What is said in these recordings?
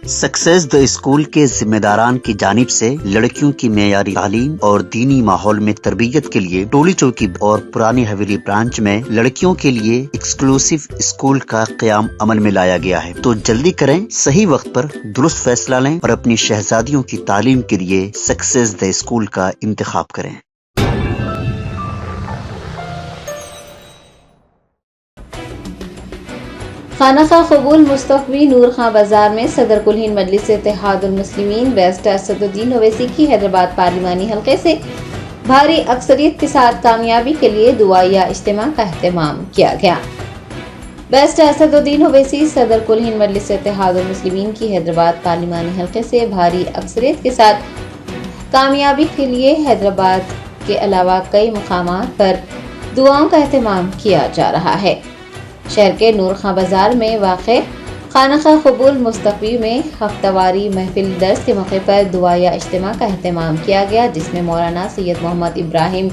Success the school کے ذمہ داران کی جانب سے لڑکیوں کی معیاری تعلیم اور دینی ماحول میں تربیت کے لیے ٹولی چوکی اور پرانی حویلی برانچ میں لڑکیوں کے لیے ایکسکلوسیو اسکول کا قیام عمل میں لایا گیا ہے۔ تو جلدی کریں، صحیح وقت پر درست فیصلہ لیں اور اپنی شہزادیوں کی تعلیم کے لیے سکسیس دا اسکول کا انتخاب کریں۔ خانقاہ قبول مصطفی نور خان بازار میں صدر کل ہند مجلس اتحاد المسلمین بیرسٹر اسد الدین اویسی کی حیدرآباد پارلیمانی حلقے سے بھاری اکثریت کے ساتھ کامیابی کے لیے دعائیہ اجتماع کا اہتمام کیا گیا۔ بیرسٹر اسد الدین اویسی صدر کل ہند مجلس اتحاد المسلمین کی حیدرآباد پارلیمانی حلقے سے بھاری اکثریت کے ساتھ کامیابی کے لیے حیدرآباد کے علاوہ کئی مقامات پر دعاؤں کا اہتمام کیا جا رہا ہے۔ شہر کے نور خان بازار میں واقع خانقاہ قبول مصطفی میں ہفتہ واری محفل درس کے موقع پر دعائیہ اجتماع کا اہتمام کیا گیا، جس میں مولانا سید محمد ابراہیم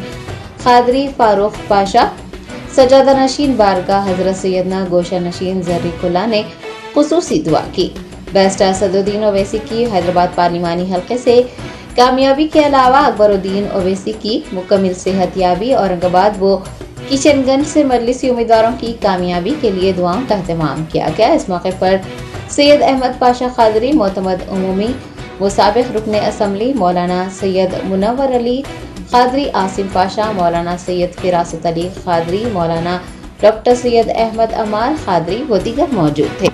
قادری فاروق پاشا، سجادہ نشین بارگاہ حضرت سیدنا گوشہ نشین ظریف اللہ نے خصوصی دعا کی۔ بیرسٹر اسد الدین اویسی کی حیدرآباد پارلیمانی حلقے سے کامیابی کے علاوہ اکبر الدین اویسی کی مکمل صحت یابی، اورنگ آباد و کشن گنج سے مجلسی امیدواروں کی کامیابی کے لیے دعاؤں کا اہتمام کیا گیا۔ اس موقع پر سید احمد پاشا قادری معتمد عمومی و سابق رکن اسمبلی، مولانا سید منور علی قادری عاصم پاشا، مولانا سید فراست علی قادری، مولانا ڈاکٹر سید احمد عمار قادری و دیگر موجود تھے۔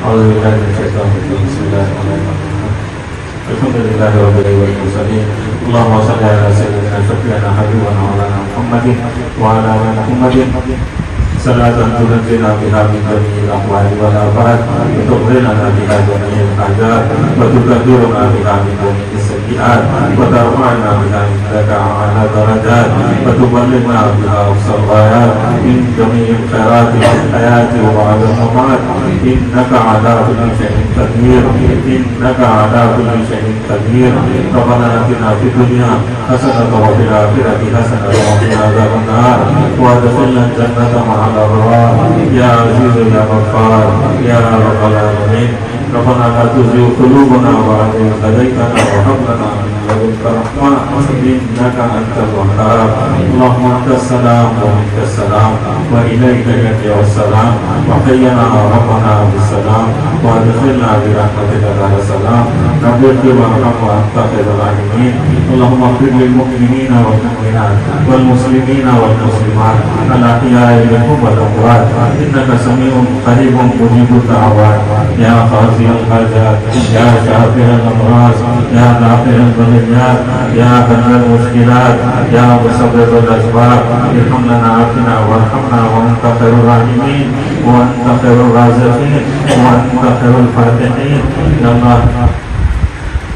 أعوذ بالله من الشيطان الرجيم بسم الله الرحمن الرحيم الحمد لله رب العالمين والمرسلين اللهم صل على سيدنا شفيعنا حبيبنا مولانا محمد وعلى آل محمد صلاة تنزلنا بها من جميع الأحوال والآفات وتغفرنا بها جميع الحاجات وتكفرنا بها من جميع السيئات وترفعنا بها عندك أعلى درجات وتبلغنا بها أقصى الغايات من جميع الخيرات في الحياة وبعد الممات إنك على كل شيء قدير إنك على كل شيء قدير ربنا آتنا في الدنيا حسنة وفي الآخرة حسنة وقنا عذاب النار وادخلنا الجنة مع الأبرار يا عزيز يا غفار يا رب العالمين ربنا لا تزغ قلوبنا بعد إذ هديتنا وهب لنا من لدنك رحمة إنك أنت الوهاب اللهم أنت السلام ومنك السلام وإليك يرجع السلام وحينا ربنا بالسلام وادخلنا برحمتك دار السلام رب اغفر وارحم وأنت خير الراحمين اللهم اغفر للمؤمنين والمؤمنات والمسلمين والمسلمات الأحياء منهم والأموات إنك سميع قريب مجيب الدعوات يا قاضي الحاجات يا شافع الأمراض يا دافع البليات يا حل المشكلات يا مسبب الأسباب ارحم لنا آتنا وارحمنا وأنت خير الراحمين وأنت خير الرازقين وأنت خير الفاتحين يا الله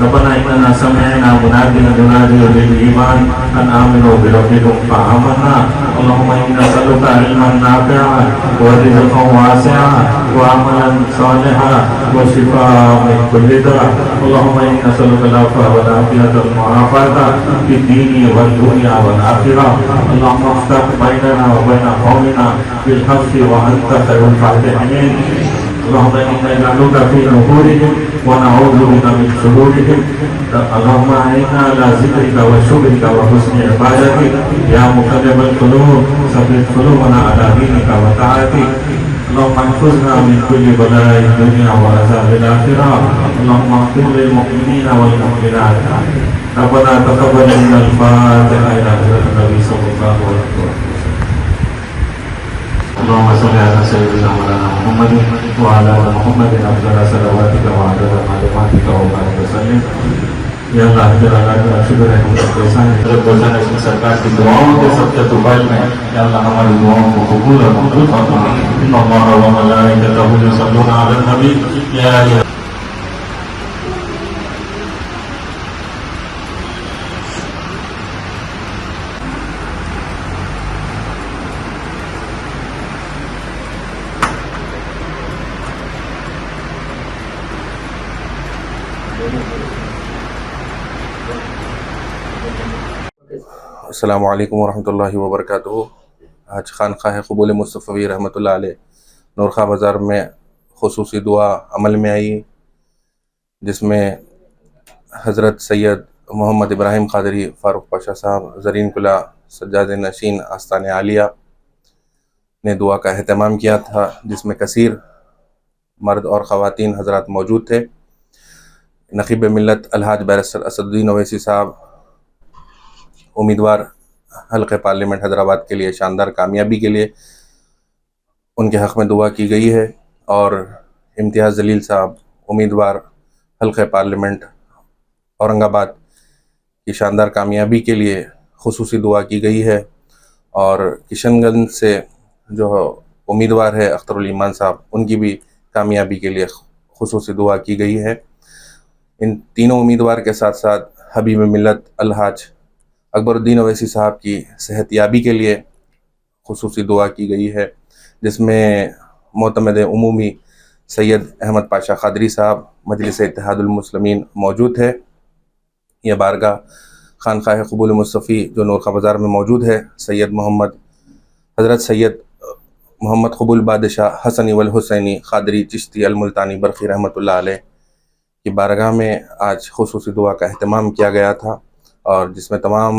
ربنا إننا سمعنا مناديا ينادي للإيمان أن آمنوا بربكم فآمنا اللهم إنا نسألك علما نافعا ورزقا واسعا وعملا صالحا وشفاء من كل داء اللهم إنا نسألك العفو والعافية والمعافاة في الدين والدنيا والآخرة اللهم افتح بيننا وبين قومنا بالحق وأنت خير الفاتحين اللهم إنا نجعلك في نحورهم ونعوذ بك من شرورهم اللهم أعنا على ذكرك وشكرك وحسن عبادتك يا مقلب القلوب ثبت قلوبنا على دينك وطاعتك اللهم احفظنا من كل بلاء الدنيا وعذاب الآخرة اللهم اغفر للمؤمنين والمؤمنات ربنا تقبل منا الفاتحة إلى حضرة النبي صلى الله عليه وسلم اللهم صل على سيدنا مولانا محمد وعلى آل محمد أفضل صلواتك وعدد معلوماتك وبارك وسلم یا اللہ تعالیٰ کا شکر ہے ہم سب کو ایسا ہے گزر ہے سرکار کی دعاؤں کے سب کے طوفان میں یا اللہ ہماری دعاؤں کو قبول اور منظور فرما ان اللہ و ملائکتہ یصلون علی النبی یا السلام علیکم ورحمۃ اللہ وبرکاتہ۔ آج خانقاہ قبول مصطفی رحمۃ اللہ علیہ نورخواہ بازار میں خصوصی دعا عمل میں آئی، جس میں حضرت سید محمد ابراہیم قادری فاروق پاشا صاحب زرین قلعہ سجاد نشین آستان عالیہ نے دعا کا اہتمام کیا تھا، جس میں کثیر مرد اور خواتین حضرات موجود تھے۔ نقیب ملت الحاج بیرسٹر اسد الدین اویسی صاحب امیدوار حلقہ پارلیمنٹ حیدرآباد کے لیے شاندار کامیابی کے لیے ان کے حق میں دعا کی گئی ہے، اور امتیاز جلیل صاحب امیدوار حلقہ پارلیمنٹ اورنگ آباد کی شاندار کامیابی کے لیے خصوصی دعا کی گئی ہے، اور کشن گنج سے جو امیدوار ہے اختر الایمان صاحب، ان کی بھی کامیابی کے لیے خصوصی دعا کی گئی ہے۔ ان تینوں امیدوار کے ساتھ ساتھ حبیب ملت الحاج اکبر الدین اویسی صاحب کی صحت یابی کے لیے خصوصی دعا کی گئی ہے، جس میں معتمد عمومی سید احمد پاشا قادری صاحب مجلس اتحاد المسلمین موجود ہے۔ یہ بارگاہ خانقاہ قبول مصطفی جو نورخواہ بازار میں موجود ہے، حضرت سید محمد قبول بادشاہ حسنی والحسینی قادری چشتی الملتانی برقی رحمۃ اللہ علیہ کی بارگاہ میں آج خصوصی دعا کا اہتمام کیا گیا تھا، اور جس میں تمام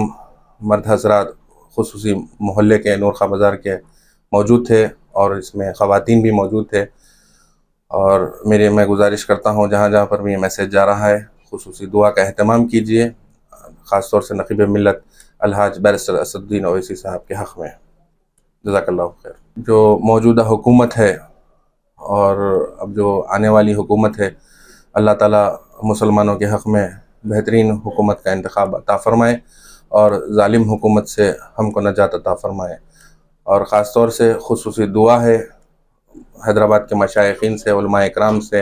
مرد حضرات خصوصی محلے کے نورخواہ بازار کے موجود تھے، اور اس میں خواتین بھی موجود تھے۔ اور میں گزارش کرتا ہوں جہاں جہاں پر بھی یہ میسیج جا رہا ہے، خصوصی دعا کا اہتمام کیجیے، خاص طور سے نقیب ملت الحاج بیرسٹر اسد الدین اویسی صاحب کے حق میں۔ جزاک اللہ خیر۔ جو موجودہ حکومت ہے اور اب جو آنے والی حکومت ہے، اللہ تعالیٰ مسلمانوں کے حق میں بہترین حکومت کا انتخاب عطا فرمائے، اور ظالم حکومت سے ہم کو نجات عطا فرمائے۔ اور خاص طور سے خصوصی دعا ہے حیدرآباد کے مشائخین سے، علماء اکرام سے،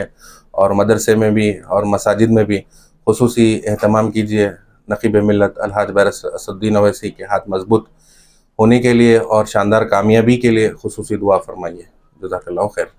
اور مدرسے میں بھی اور مساجد میں بھی خصوصی اہتمام کیجیے نقیب ملت الحاج بیرسٹر اسد الدین اویسی کے ہاتھ مضبوط ہونے کے لیے اور شاندار کامیابی کے لیے خصوصی دعا فرمائیے۔ جزاک اللہ خیر۔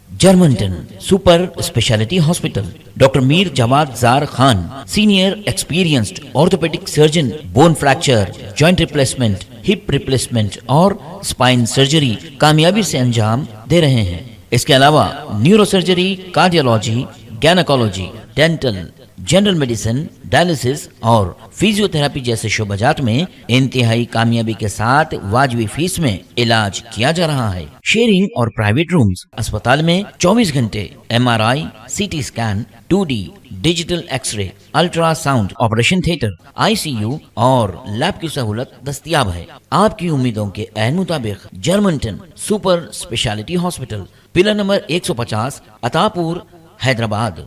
جرمنٹن super speciality hospital, doctor Mir Jawad Zar Khan, senior experienced orthopaedic surgeon, bone fracture, joint replacement, hip replacement اور اسپائن سرجری کامیابی سے انجام دے رہے ہیں۔ اس کے علاوہ neurosurgery, cardiology, gynaecology, dental, general medicine, dialysis اور فزیو تھراپی جیسے شعبجات میں انتہائی کامیابی کے ساتھ واجبی فیس میں علاج کیا جا رہا ہے۔ شیئرنگ اور پرائیویٹ رومز، اسپتال میں 24 گھنٹے MRI، CT scan, 2D digital X ray, ultra sound, operation theatre, ICU اور لیب کی سہولت دستیاب ہے۔ آپ کی امیدوں کے عین مطابق جرمنٹن super speciality hospital, pillar number 150، عطا پور، حیدرآباد۔